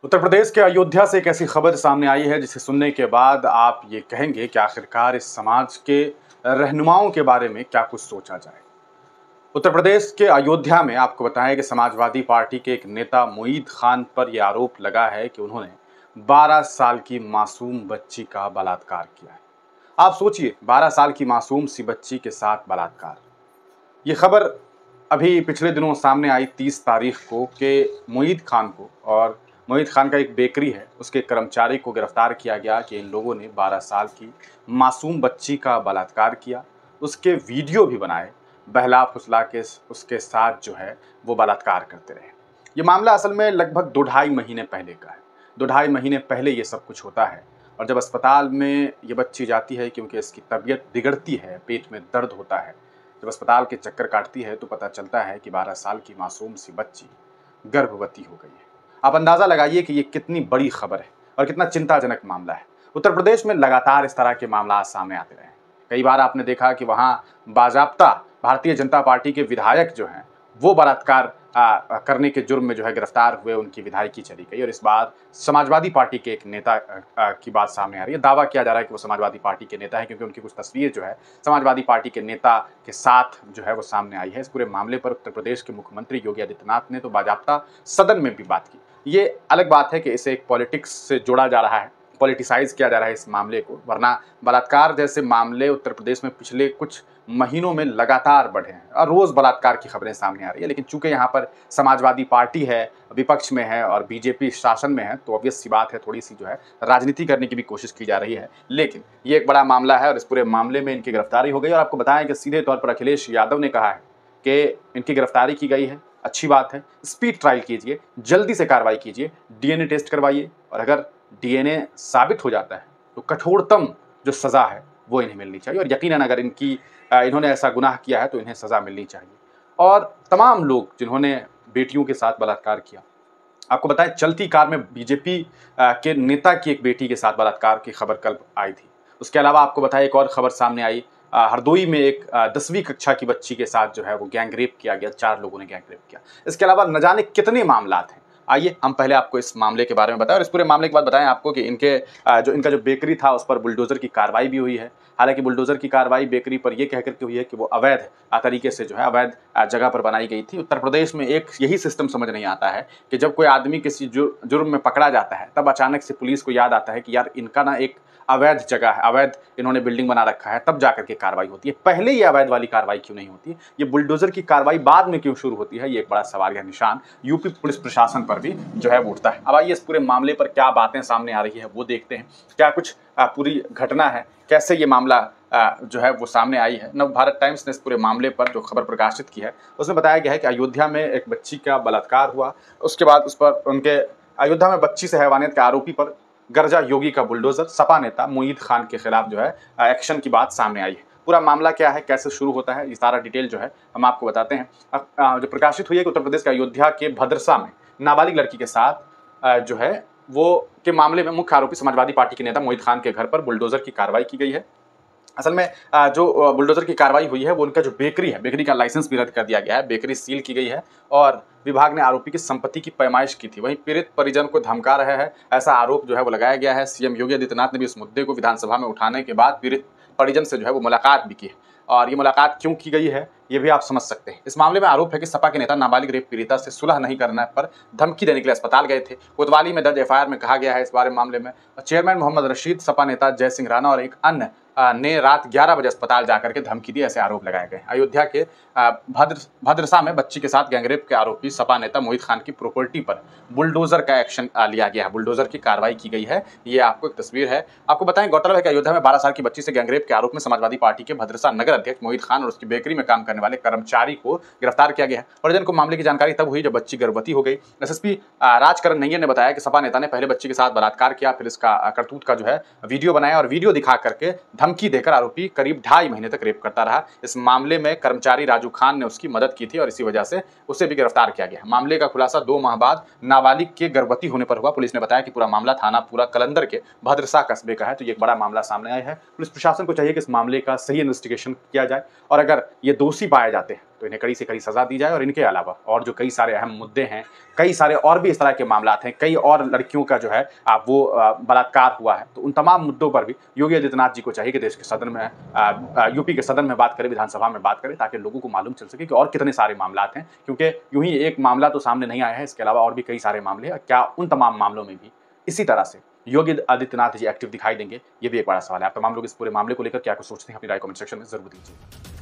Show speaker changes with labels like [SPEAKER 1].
[SPEAKER 1] उत्तर प्रदेश के अयोध्या से एक ऐसी खबर सामने आई है जिसे सुनने के बाद आप ये कहेंगे कि आखिरकार इस समाज के रहनुमाओं के बारे में क्या कुछ सोचा जाए। उत्तर प्रदेश के अयोध्या में आपको बताएं कि समाजवादी पार्टी के एक नेता मुईद खान पर यह आरोप लगा है कि उन्होंने 12 साल की मासूम बच्ची का बलात्कार किया है। आप सोचिए, 12 साल की मासूम सी बच्ची के साथ बलात्कार। ये खबर अभी पिछले दिनों सामने आई 30 तारीख को कि मुईद खान को और मुईद खान का एक बेकरी है, उसके कर्मचारी को गिरफ्तार किया गया कि इन लोगों ने 12 साल की मासूम बच्ची का बलात्कार किया, उसके वीडियो भी बनाए, बहला फुसला के उसके साथ जो है वो बलात्कार करते रहे। ये मामला असल में लगभग 2-2.5 महीने पहले का है। 2-2.5 महीने पहले ये सब कुछ होता है और जब अस्पताल में ये बच्ची जाती है क्योंकि इसकी तबीयत बिगड़ती है, पेट में दर्द होता है, जब अस्पताल के चक्कर काटती है तो पता चलता है कि 12 साल की मासूम सी बच्ची गर्भवती हो गई है। आप अंदाज़ा लगाइए कि ये कितनी बड़ी खबर है और कितना चिंताजनक मामला है। उत्तर प्रदेश में लगातार इस तरह के मामला सामने आते रहे हैं। कई बार आपने देखा कि वहाँ बाज़ाब्ता भारतीय जनता पार्टी के विधायक जो हैं वो बलात्कार करने के जुर्म में जो है गिरफ्तार हुए, उनकी विधायकी चली गई। और इस बार समाजवादी पार्टी के एक नेता की बात सामने आ रही है। दावा किया जा रहा है कि वो समाजवादी पार्टी के नेता है क्योंकि उनकी कुछ तस्वीर जो है समाजवादी पार्टी के नेता के साथ जो है वो सामने आई है। इस पूरे मामले पर उत्तर प्रदेश के मुख्यमंत्री योगी आदित्यनाथ ने तो बाज़ाब्ता सदन में भी बात की। ये अलग बात है कि इसे एक पॉलिटिक्स से जोड़ा जा रहा है, पॉलिटिसाइज किया जा रहा है इस मामले को, वरना बलात्कार जैसे मामले उत्तर प्रदेश में पिछले कुछ महीनों में लगातार बढ़े हैं और रोज़ बलात्कार की खबरें सामने आ रही है। लेकिन चूंकि यहाँ पर समाजवादी पार्टी है, विपक्ष में है और बीजेपी शासन में है, तो ऑब्वियस सी बात है थोड़ी सी जो है राजनीति करने की भी कोशिश की जा रही है। लेकिन ये एक बड़ा मामला है और इस पूरे मामले में इनकी गिरफ्तारी हो गई। और आपको बताएं कि सीधे तौर पर अखिलेश यादव ने कहा है कि इनकी गिरफ्तारी की गई है, अच्छी बात है, स्पीड ट्रायल कीजिए, जल्दी से कार्रवाई कीजिए, डीएनए टेस्ट करवाइए और अगर डीएनए साबित हो जाता है तो कठोरतम जो सज़ा है वो इन्हें मिलनी चाहिए। और यकीनन अगर इन्होंने ऐसा गुनाह किया है तो इन्हें सज़ा मिलनी चाहिए। और तमाम लोग जिन्होंने बेटियों के साथ बलात्कार किया, आपको बताएं चलती कार में बीजेपी के नेता की एक बेटी के साथ बलात्कार की खबर कल आई थी। उसके अलावा आपको बताएं एक और खबर सामने आई, हरदोई में एक 10वीं कक्षा की बच्ची के साथ जो है वो गैंग रेप किया गया, 4 लोगों ने गैंग रेप किया। इसके अलावा न जाने कितने मामलात हैं। आइए हम पहले आपको इस मामले के बारे में बताएं और इस पूरे मामले के बाद बताएं आपको कि इनका जो बेकरी था उस पर बुलडोज़र की कार्रवाई भी हुई है। हालांकि बुलडोज़र की कार्रवाई बेकरी पर यह कहकर के हुई है कि वो अवैध तरीके से जो है अवैध जगह पर बनाई गई थी। उत्तर प्रदेश में एक यही सिस्टम समझ नहीं आता है कि जब कोई आदमी किसी जुर्म में पकड़ा जाता है तब अचानक से पुलिस को याद आता है कि यार इनका ना एक अवैध जगह है, अवैध इन्होंने बिल्डिंग बना रखा है, तब जाकर के कार्रवाई होती है। पहले ये अवैध वाली कार्रवाई क्यों नहीं होती है, ये बुलडोज़र की कार्रवाई बाद में क्यों शुरू होती है, ये एक बड़ा सवाल या निशान यूपी पुलिस प्रशासन पर भी जो है वो उठता है। अब आइए इस पूरे मामले पर क्या बातें सामने आ रही है वो देखते हैं, क्या कुछ पूरी घटना है, कैसे ये मामला जो है वो सामने आई है। नवभारत टाइम्स ने इस पूरे मामले पर जो खबर प्रकाशित की है उसमें बताया गया है कि अयोध्या में एक बच्ची का बलात्कार हुआ, उसके बाद उस पर उनके अयोध्या में बच्ची से हैवानियत के आरोपी पर गर्जा योगी का बुलडोज़र, सपा नेता मुईद खान के खिलाफ जो है एक्शन की बात सामने आई है। पूरा मामला क्या है, कैसे शुरू होता है, ये सारा डिटेल जो है हम आपको बताते हैं। जो प्रकाशित हुई है कि उत्तर प्रदेश के अयोध्या के भद्रसा में नाबालिग लड़की के साथ जो है वो के मामले में मुख्य आरोपी समाजवादी पार्टी के नेता मुईद खान के घर पर बुलडोज़र की कार्रवाई की गई है। असल में जो बुलडोज़र की कार्रवाई हुई है वो उनका जो बेकरी है, बेकरी का लाइसेंस भी रद्द कर दिया गया है, बेकरी सील की गई है और विभाग ने आरोपी की संपत्ति की पैमाइश की थी। वहीं पीड़ित परिजन को धमका रहे हैं, ऐसा आरोप जो है वो लगाया गया है। सीएम योगी आदित्यनाथ ने भी इस मुद्दे को विधानसभा में उठाने के बाद पीड़ित परिजन से जो है वो मुलाकात भी की है और ये मुलाकात क्यों की गई है ये भी आप समझ सकते हैं। इस मामले में आरोप है कि सपा के नेता नाबालिग रेप पीड़िता से सुलह नहीं करने पर धमकी देने के लिए अस्पताल गए थे। कोतवाली में दर्ज एफआईआर में कहा गया है इस बारे मामले में चेयरमैन मोहम्मद रशीद, सपा नेता जय सिंह राणा और एक अन्य ने रात 11 बजे अस्पताल जाकर के धमकी दी, ऐसे आरोप लगाए गए। अयोध्या के भद्रसा में बच्ची के साथ गैंगरेप के आरोपी सपा नेता मुईद खान की प्रॉपर्टी पर बुलडोज़र का एक्शन लिया गया है, बुलडोज़र की कार्रवाई की गई है। ये आपको एक तस्वीर है। आपको बताएं गौरतलब है कि अयोध्या में 12 साल की बच्ची से गैंगरेप के आरोप में समाजवादी पार्टी के भद्रसा नगर अध्यक्ष मुईद खान और उसकी बेकरी में काम करने वाले कर्मचारी को गिरफ्तार किया गया है। परिजन को मामले की जानकारी तब हुई जब बच्ची गर्भवती हो गई। एसएसपी राजकरण नैयर ने बताया कि सपा नेता ने पहले बच्ची के साथ बलात्कार किया, फिर इसका करतूत का जो है वीडियो बनाया और वीडियो दिखा करके धमकी देकर आरोपी करीब 2.5 महीने तक रेप करता रहा। इस मामले में कर्मचारी राजू खान ने उसकी मदद की थी और इसी वजह से उसे भी गिरफ्तार किया गया। मामले का खुलासा 2 माह बाद नाबालिग के गर्भवती होने पर हुआ। पुलिस ने बताया कि पूरा मामला थाना पूरा कलंदर के भद्रसा कस्बे का है। तो ये एक बड़ा मामला सामने आया है। पुलिस प्रशासन को चाहिए कि इस मामले का सही इन्वेस्टिगेशन किया जाए और अगर ये दोषी दोषी पाए जाते हैं तो इन्हें कड़ी से कड़ी सजा दी जाए, और इनके अलावा और जो कई सारे अहम मुद्दे हैं, कई सारे और भी इस तरह के मामलात हैं, कई और लड़कियों का जो है वो बलात्कार हुआ है, तो उन तमाम मुद्दों पर भी योगी आदित्यनाथ जी को चाहिए कि देश के सदन में, यूपी के सदन में बात करें, विधानसभा में बात करें, ताकि लोगों को मालूम चल सके कि और कितने सारे मामलात हैं। क्योंकि यूं ही एक मामला तो सामने नहीं आया है, इसके अलावा और भी कई सारे मामले हैं। क्या उन तमाम मामलों में भी इसी तरह से योगी आदित्यनाथ जी एक्टिव दिखाई देंगे, ये भी एक बड़ा सवाल है। आप तमाम लोग इस पूरे मामले को लेकर क्या कुछ सोचते हैं, अपनी राय कमेंट सेक्शन में जरूर दीजिए।